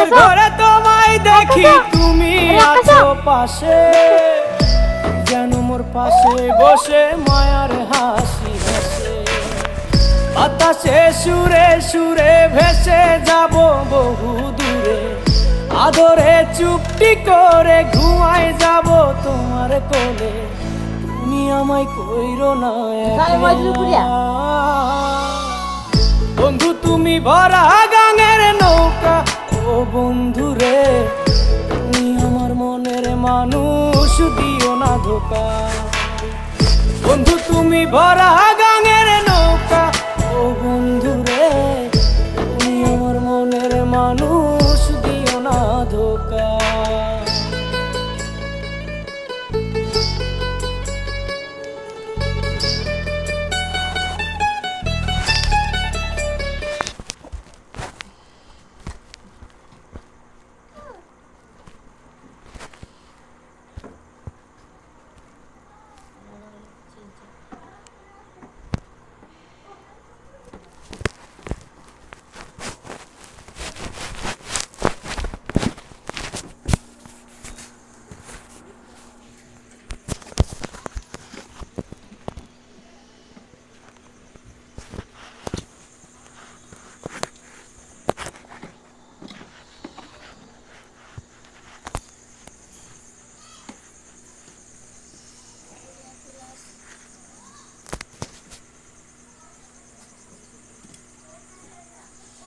ঘুমের ঘরে তোমায় দেখি তুমি আছো পাশে, যেন মোর পাশে বসে মায়ার হাসি হাসে। বাতাসে সুরে সুরে ভেসে যাব বহু দূরে, আদরে চুপটি করে ঘুমায় যাব তোমার কোলে। তুমি আমায় কইরো না একলা, বন্ধু তুমি ভরা গাঙের নৌকা। ও বন্ধু রে, তুমি আমার মনের মানুষ, দিও না ধোকা। বন্ধু তুমি ভরা